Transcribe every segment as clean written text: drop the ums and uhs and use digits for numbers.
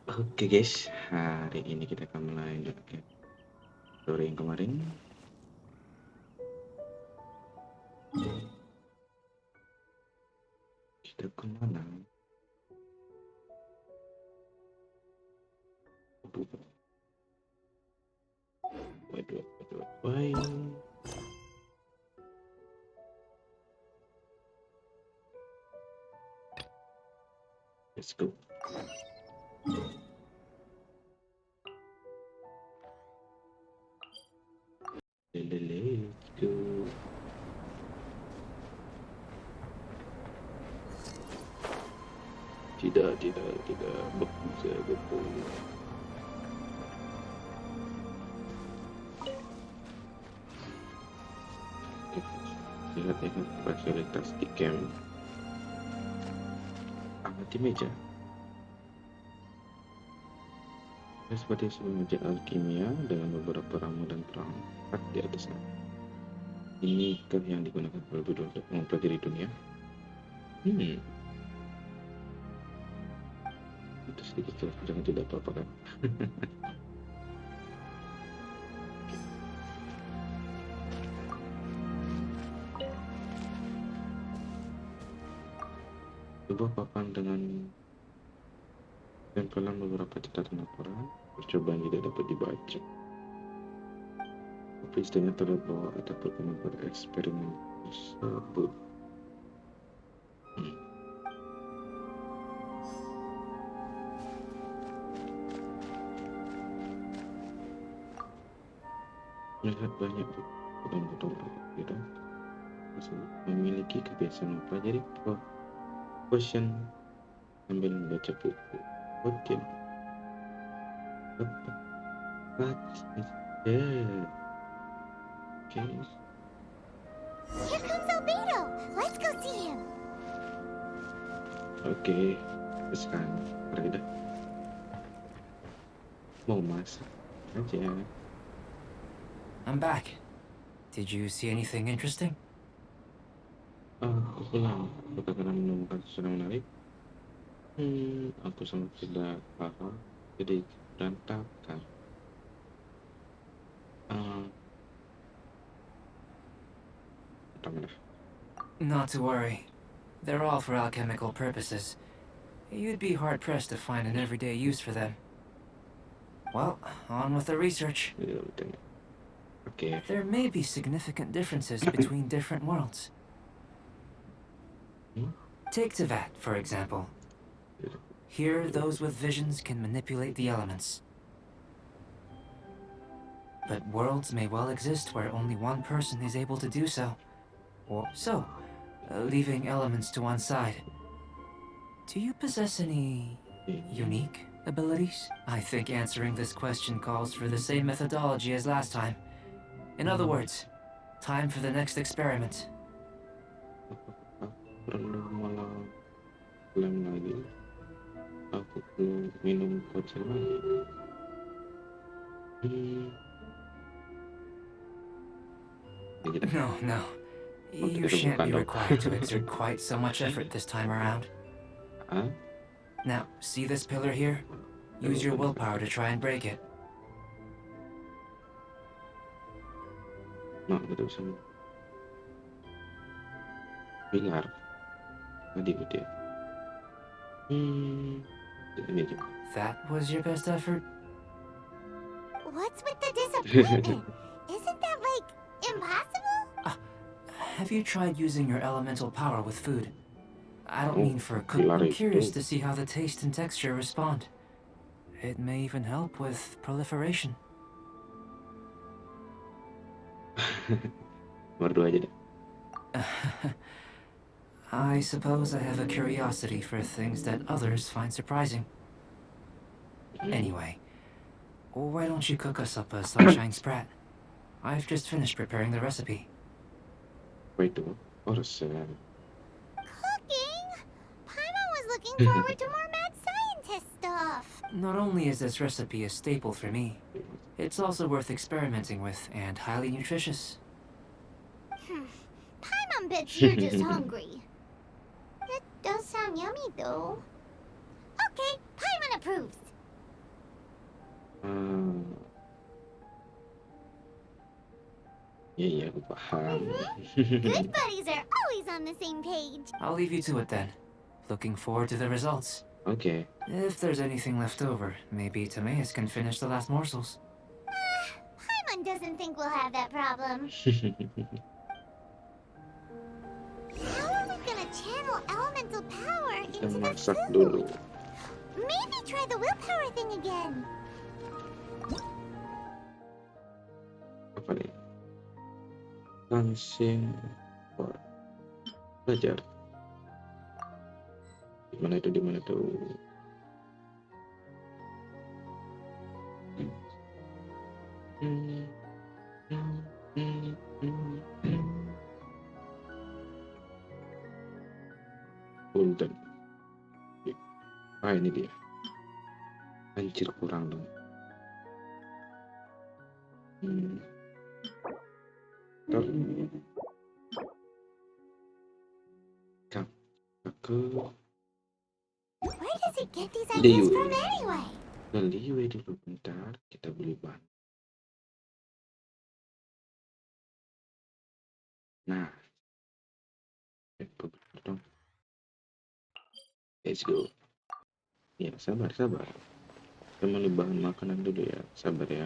Oke guys, hari ini kita akan melanjutkan story yang kemarin. Kita kemana? Waduh. Let's go. Let's go. Tidak bekerja betul. Lihat fasilitas di camp. Amati meja. Seperti sebuah meja alkimia dengan beberapa ramu dan perangkat di atasnya. Ini kah yang digunakan oleh Budol untuk mempelajari dunia? Itu sedikit jangan tidak apa-apa kan? Sebuah papan dengan tempelan beberapa catatan laporan percobaan tidak dapat dibaca. Tapi istilahnya terlihat bahwa ada perkembangan pada eksperimen tersebut. Melihat banyak botol-botol air memiliki kebiasaan mempelajari potion sambil membaca buku. Potion. What is that? Okay. Here comes Albedo. Let's go see him. Oke, sekarang pergi dah. Mau masak aja. I'm back. Did you see anything interesting? Aku pulang. Apakah kalian menemukan sesuatu yang menarik? Aku sangat tidak paham. Jadi berantakan. Not to worry. They're all for alchemical purposes. You'd be hard-pressed to find an everyday use for them. Well, on with the research. Okay. There may be significant differences between different worlds. Take Tevat, for example. Here, those with visions can manipulate the elements. But worlds may well exist where only one person is able to do so. Or so, leaving elements to one side. Do you possess any unique abilities? I think answering this question calls for the same methodology as last time. In other words, time for the next experiment. Perlu malah klaim lagi. Aku perlu minum potion lagi. No. You shan't be required to exert quite so much effort this time around. Now, see this pillar here? Use your willpower to try and break it. No, tidak bisa. Pilar. Tadi dia. Ini aja. That was your best effort? What's with the disappointment? Isn't that, like, impossible? Have you tried using your elemental power with food? I don't mean for cooking. I'm curious to see how the taste and texture respond. It may even help with proliferation. Berdua aja deh. I suppose I have a curiosity for things that others find surprising. Anyway, why don't you cook us up a sunshine sprat? I've just finished preparing the recipe. Apa itu? Oh, resep. Cooking? Paimon was looking forward to more mad scientist stuff. Not only is this recipe a staple for me, it's also worth experimenting with and highly nutritious. Paimon bets you're just hungry. That does sound yummy, though. Okay, Paimon approves. Iya, aku paham. Good buddies are always on the same page. I'll leave you to it then. Looking forward to the results. Oke. If there's anything left over, maybe Timaeus can finish the last morsels. Paimon doesn't think we'll have that problem. How are we gonna channel elemental power Kita into the masak food? dulu. Maybe try the willpower thing again. Apa nih? Langsing belajar. Dimana itu? Dimana tuh? Punten. Ah, ini dia. Anjir, kurang dong. Ke Where does he get these Liu. ideas from anyway? Ke Liu dulu bentar. Kita beli bahan. Nah, bentar dong. Let's go. Ya, sabar. Kita beli bahan makanan dulu ya. Sabar ya.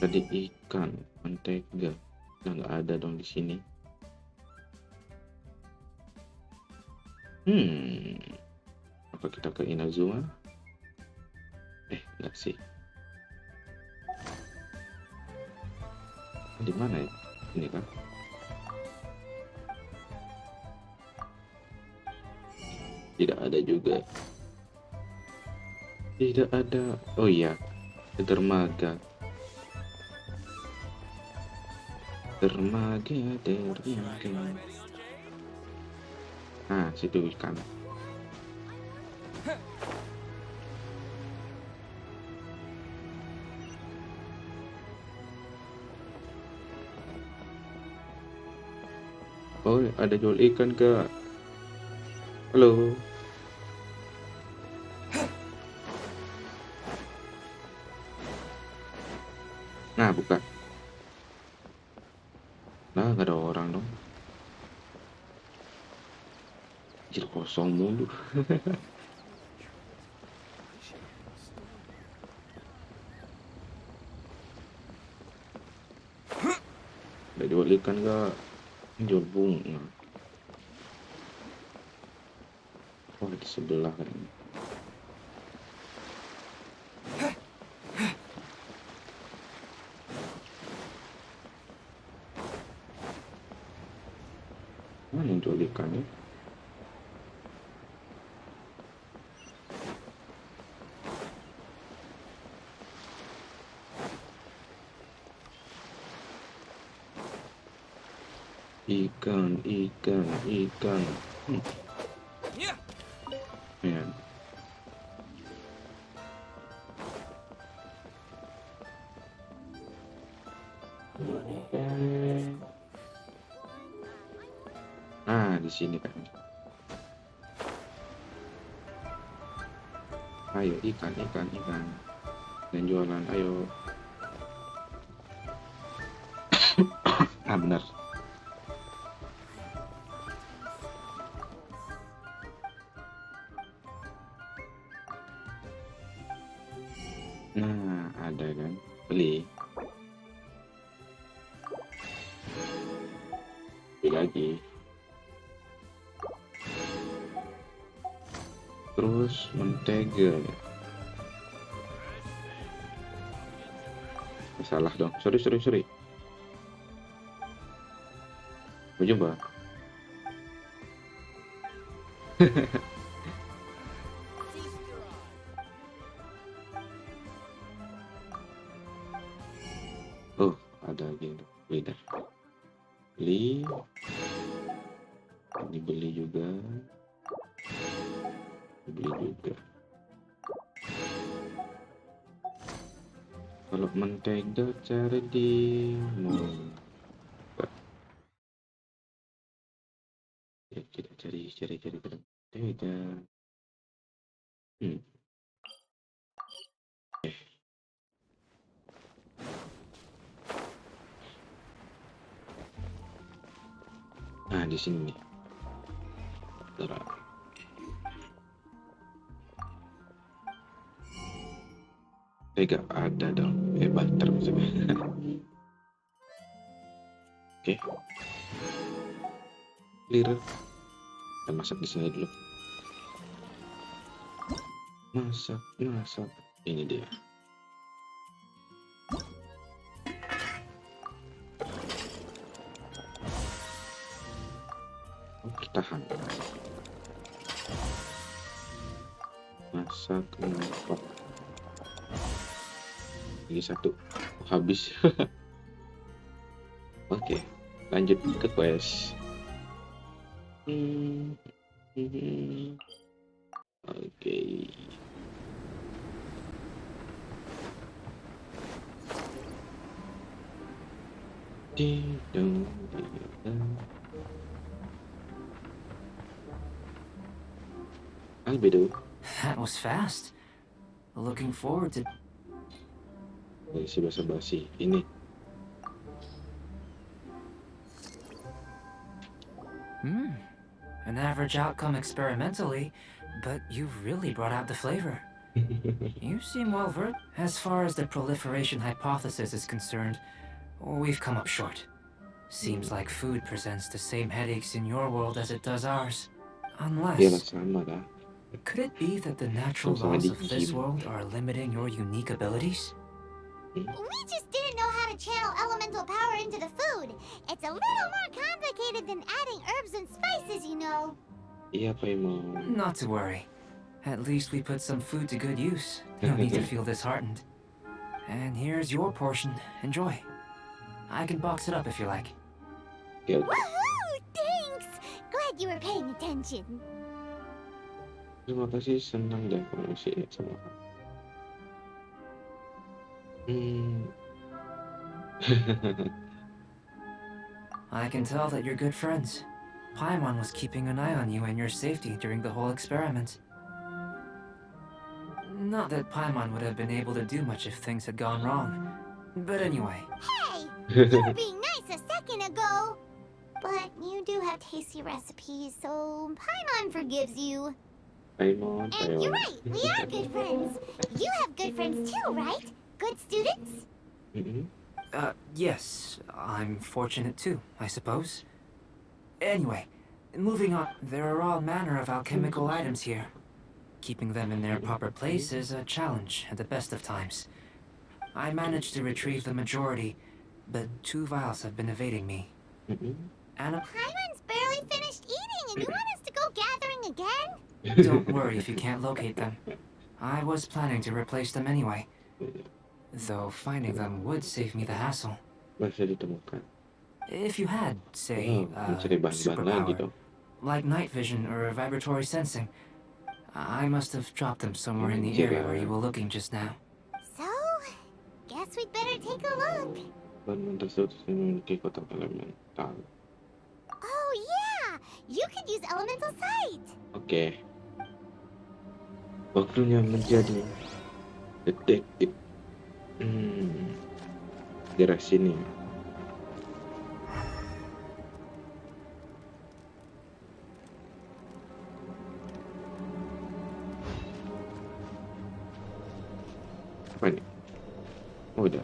Tadi ikan, mentega, nggak ada dong di sini. Apa kita ke Inazuma? Nggak sih. Di mana ya? Ini kan? Tidak ada juga. Tidak ada. Oh iya, dermaga. Nah, situ ikan. Oh, ada jual ikan, Kak. Halo. Nah, buka. Nah, nggak ada orang dong. Anjir, kosong mulu. Ada jual ikan nggak? Jual bunga. Oh, di sebelah kan. Mana jual ikannya? Ikan. Ya. Nah, di sini kan. Ayo, ikan. Dan jualan, ayo. Ah, benar. Nah, ada kan. Beli lagi. Terus mentega. Salah dong. Sorry. Mau coba? Oh, ada lagi. Beli dah. Beli. Ini beli juga. Kalau mentega cari di mall. Ya, kita cari mentega. Nah, di sini nih. Bentar. Gak ada dong. Banter maksudnya. Oke. Clear. Kita masak di sini dulu. Masak. Ini dia. Tahan. Masak apa? Lagi satu. Habis. Oke, lanjut ke quest. Oke. Albedo. That was fast. Looking forward to... Si basa-basi ini. An average outcome experimentally, but you've really brought out the flavor. You seem well versed. As far as the proliferation hypothesis is concerned, we've come up short. Seems like food presents the same headaches in your world as it does ours. Unless... Could it be that the natural laws of this world are limiting your unique abilities? We just didn't know how to channel elemental power into the food. It's a little more complicated than adding herbs and spices, you know. Iya, Paimon. Not to worry. At least we put some food to good use. No need to feel disheartened. And here's your portion. Enjoy. I can box it up if you like. Okay. Woohoo! Thanks! Glad you were paying attention. Terima kasih, senang deh kamu share sama aku. I can tell that you're good friends. Paimon was keeping an eye on you and your safety during the whole experiment. Not that Paimon would have been able to do much if things had gone wrong. But anyway. Hey! You were being nice a second ago! But you do have tasty recipes, so Paimon forgives you. Paimon. And you're right, we are good friends. You have good friends too, right? Good students? Yes. I'm fortunate too, I suppose. Anyway, moving on, there are all manner of alchemical items here. Keeping them in their proper place is a challenge at the best of times. I managed to retrieve the majority, but 2 vials have been evading me. Paimon's barely finished eating and you want us to go gathering again? Don't worry if you can't locate them. I was planning to replace them anyway. Though finding them would save me the hassle. Masih ditemukan. If you had, say, mencari bahan-bahan lagi superpower, dong. like night vision or vibratory sensing, I must have dropped them somewhere in the area where you were looking just now. So, guess we'd better take a look. Bahan tersebut memiliki kotak elemental. Oh yeah! You could use elemental sight! Oke. Waktunya menjadi detektif. Daerah sini. Apa ini? Oh, udah.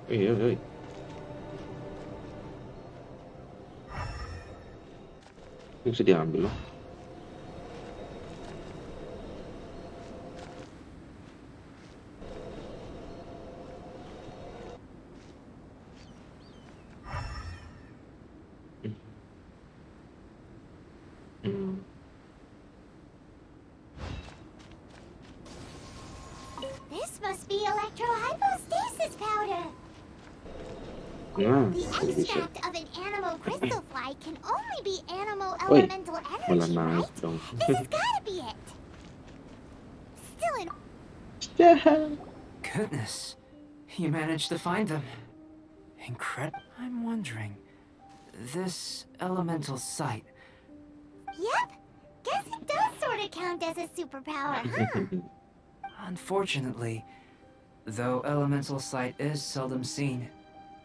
Oi. Ini bisa diambil loh. This must be electrohypostasis powder. Nah, The ini bisa. extract of an animal crystal fly can only be animal elemental Malah energy, naik right? dong. This has gotta be it. Still in... Goodness, you managed to find them. Incredible. I'm wondering, this elemental sight, Yep. Guess it does sort of count as a superpower, huh? unfortunately, though elemental sight is seldom seen,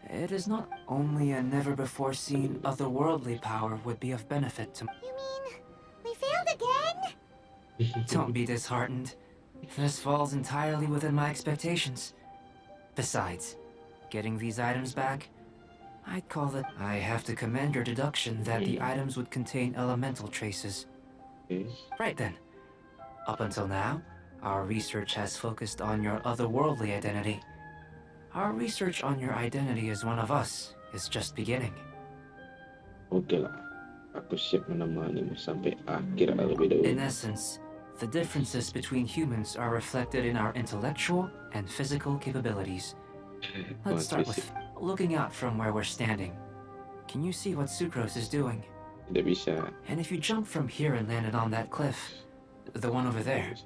It is not only a never-before-seen otherworldly power would be of benefit to... You mean we failed again? Don't be disheartened. This falls entirely within my expectations. Besides, getting these items back, I'd call it... I have to commend your deduction that the items would contain elemental traces. Okay. Right then. Up until now, our research has focused on your otherworldly identity. Our research on your identity as one of us is just beginning. Oke lah. Aku siap menemanimu sampai akhir lebih dahulu. In essence, the differences between humans are reflected in our intellectual and physical capabilities. Let's start with looking out from where we're standing. Can you see what Sucrose is doing? Tidak bisa. And if you jump from here and landed on that cliff, the one over there,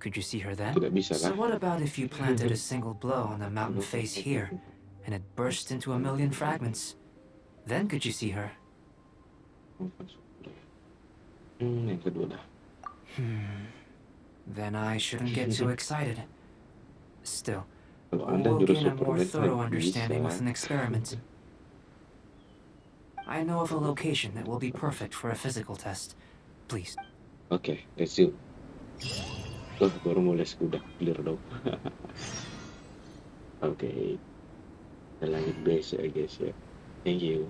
could you see her then? Tidak bisa So lah. what about if you planted a single blow on the mountain face here, and it burst into a million fragments? Then could you see her? Yang kedua dah. Then I shouldn't get too excited. Still, Kalau Anda we'll jurus gain a more super thorough mental, understanding bisa. with an experiment. I know of a location that will be perfect for a physical test. Please. Oke, let's go. Baru mulai kuda clear dong. Oke. Kita lanjut base ya guys ya. Thank you.